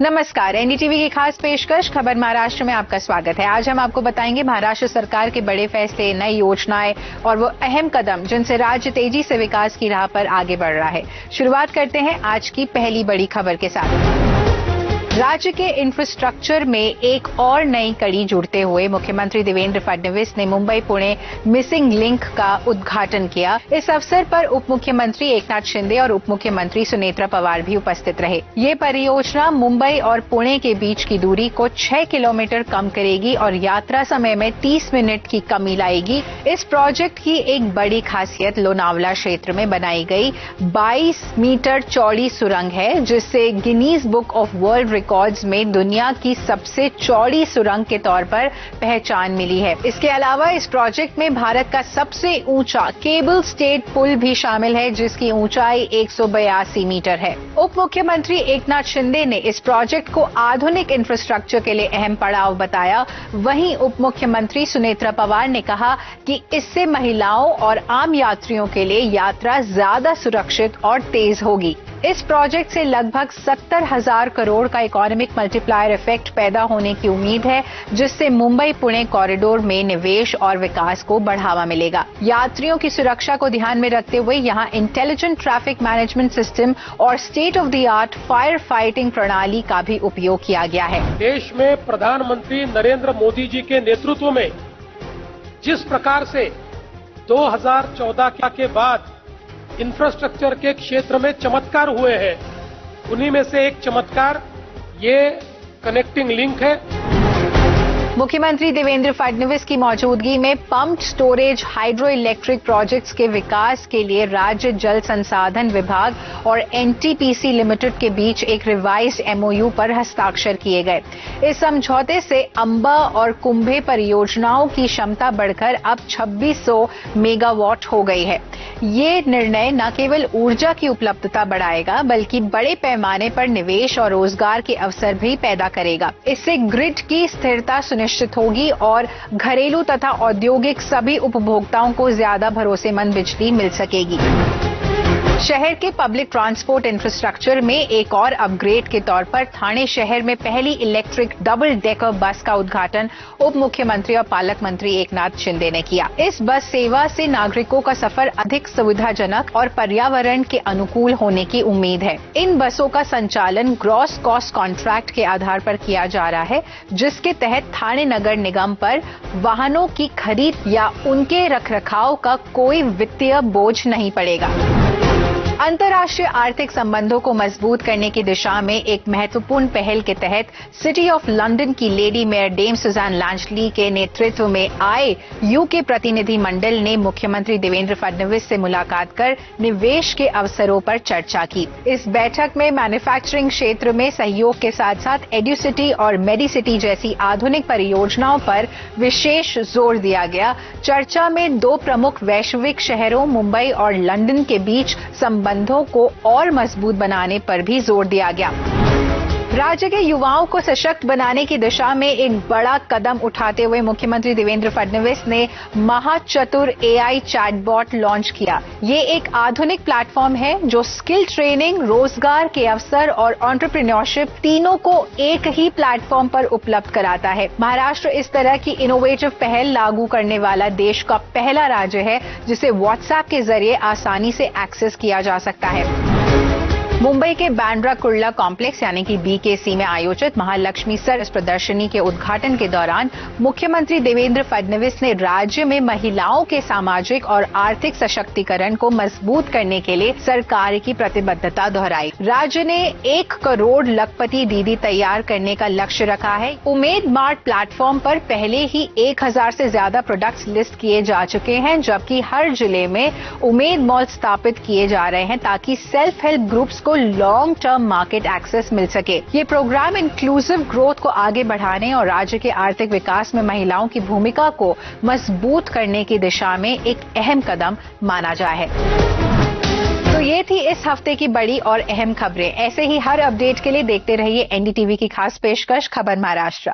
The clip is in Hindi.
नमस्कार, एनडीटीवी की खास पेशकश खबर महाराष्ट्र में आपका स्वागत है। आज हम आपको बताएंगे महाराष्ट्र सरकार के बड़े फैसले, नई योजनाएं और वो अहम कदम जिनसे राज्य तेजी से विकास की राह पर आगे बढ़ रहा है। शुरुआत करते हैं आज की पहली बड़ी खबर के साथ। राज्य के इंफ्रास्ट्रक्चर में एक और नई कड़ी जुड़ते हुए मुख्यमंत्री देवेंद्र फडणवीस ने मुंबई पुणे मिसिंग लिंक का उद्घाटन किया। इस अवसर पर उप मुख्यमंत्री एकनाथ शिंदे और उप मुख्यमंत्री सुनेत्रा पवार भी उपस्थित रहे। ये परियोजना मुंबई और पुणे के बीच की दूरी को 6 किलोमीटर कम करेगी और यात्रा समय में 30 मिनट की कमी लाएगी। इस प्रोजेक्ट की एक बड़ी खासियत लोनावला क्षेत्र में बनाई गई 22 मीटर चौड़ी सुरंग है, जिससे Guinness book of world records में दुनिया की सबसे चौड़ी सुरंग के तौर पर पहचान मिली है। इसके अलावा इस प्रोजेक्ट में भारत का सबसे ऊंचा केबल स्टेड पुल भी शामिल है, जिसकी ऊंचाई 182 मीटर है। उप मुख्यमंत्री एकनाथ शिंदे ने इस प्रोजेक्ट को आधुनिक इंफ्रास्ट्रक्चर के लिए अहम पड़ाव बताया। वहीं उप मुख्यमंत्री सुनेत्रा पवार ने कहा कि इससे महिलाओं और आम यात्रियों के लिए यात्रा ज्यादा सुरक्षित और तेज होगी। इस प्रोजेक्ट से लगभग 70,000 करोड़ का इकोनॉमिक मल्टीप्लायर इफेक्ट पैदा होने की उम्मीद है, जिससे मुंबई पुणे कॉरिडोर में निवेश और विकास को बढ़ावा मिलेगा। यात्रियों की सुरक्षा को ध्यान में रखते हुए यहां इंटेलिजेंट ट्रैफिक मैनेजमेंट सिस्टम और state of the art fire fighting प्रणाली का भी उपयोग किया गया है। देश में प्रधानमंत्री नरेंद्र मोदी जी के नेतृत्व में जिस प्रकार से 2014 के बाद इंफ्रास्ट्रक्चर के क्षेत्र में चमत्कार हुए हैं, उन्हीं में से एक चमत्कार ये कनेक्टिंग लिंक है। मुख्यमंत्री देवेंद्र फडणवीस की मौजूदगी में pumped storage hydro electric projects के विकास के लिए राज्य जल संसाधन विभाग और एनटीपीसी लिमिटेड के बीच एक रिवाइज्ड एमओयू पर हस्ताक्षर किए गए। इस समझौते से अंबा और कुंभे परियोजनाओं की क्षमता बढ़कर अब 2600 मेगावाट हो गई है। ये निर्णय न केवल ऊर्जा की उपलब्धता बढ़ाएगा, बल्कि बड़े पैमाने पर निवेश और रोजगार के अवसर भी पैदा करेगा। इससे ग्रिड की स्थिरता सुनिश्चित होगी और घरेलू तथा औद्योगिक सभी उपभोक्ताओं को ज्यादा भरोसेमंद बिजली मिल सकेगी। शहर के पब्लिक ट्रांसपोर्ट इंफ्रास्ट्रक्चर में एक और अपग्रेड के तौर पर थाने शहर में पहली इलेक्ट्रिक डबल डेकर बस का उद्घाटन उप मुख्यमंत्री और पालक मंत्री एकनाथ शिंदे ने किया। इस बस सेवा से नागरिकों का सफर अधिक सुविधाजनक और पर्यावरण के अनुकूल होने की उम्मीद है। इन बसों का संचालन ग्रॉस कॉस्ट कॉन्ट्रैक्ट के आधार पर किया जा रहा है, जिसके तहत थाने नगर निगम पर वाहनों की खरीद या उनके रखरखाव का कोई वित्तीय बोझ नहीं पड़ेगा। अंतर्राष्ट्रीय आर्थिक संबंधों को मजबूत करने की दिशा में एक महत्वपूर्ण पहल के तहत सिटी ऑफ लंदन की लेडी मेयर डेम सुजान लैंचली के नेतृत्व में आए यूके प्रतिनिधि मंडल ने मुख्यमंत्री देवेंद्र फडणवीस से मुलाकात कर निवेश के अवसरों पर चर्चा की। इस बैठक में मैन्युफैक्चरिंग क्षेत्र में सहयोग के साथ साथ एड्यूसिटी और मेडिसिटी जैसी आधुनिक परियोजनाओं पर विशेष जोर दिया गया। चर्चा में दो प्रमुख वैश्विक शहरों मुंबई और लंदन के बीच संबंधों को और मजबूत बनाने पर भी जोर दिया गया। राज्य के युवाओं को सशक्त बनाने की दिशा में एक बड़ा कदम उठाते हुए मुख्यमंत्री देवेंद्र फडणवीस ने महाचतुर एआई चैटबॉट लॉन्च किया। ये एक आधुनिक प्लेटफॉर्म है जो स्किल ट्रेनिंग, रोजगार के अवसर और एंटरप्रेन्योरशिप तीनों को एक ही प्लेटफॉर्म पर उपलब्ध कराता है। महाराष्ट्र इस तरह की इनोवेटिव पहल लागू करने वाला देश का पहला राज्य है, जिसे व्हाट्सएप के जरिए आसानी से एक्सेस किया जा सकता है। मुंबई के बांद्रा कुर्ला कॉम्प्लेक्स यानी कि बीकेसी में आयोजित महालक्ष्मी सरस प्रदर्शनी के उद्घाटन के दौरान मुख्यमंत्री देवेंद्र फडणवीस ने राज्य में महिलाओं के सामाजिक और आर्थिक सशक्तिकरण को मजबूत करने के लिए सरकार की प्रतिबद्धता दोहराई। राज्य ने 1 करोड़ लखपति दीदी तैयार करने का लक्ष्य रखा है। उमेद मार्ट प्लेटफॉर्म पर पहले ही 1000 से ज्यादा प्रोडक्ट्स लिस्ट किए जा चुके हैं, जबकि हर जिले में उमेद मॉल स्थापित किए जा रहे हैं ताकि सेल्फ हेल्प ग्रुप्स को लॉन्ग टर्म मार्केट एक्सेस मिल सके। ये प्रोग्राम इंक्लूसिव ग्रोथ को आगे बढ़ाने और राज्य के आर्थिक विकास में महिलाओं की भूमिका को मजबूत करने की दिशा में एक अहम कदम माना जा है। तो ये थी इस हफ्ते की बड़ी और अहम खबरें। ऐसे ही हर अपडेट के लिए देखते रहिए एनडीटीवी की खास पेशकश खबर महाराष्ट्र।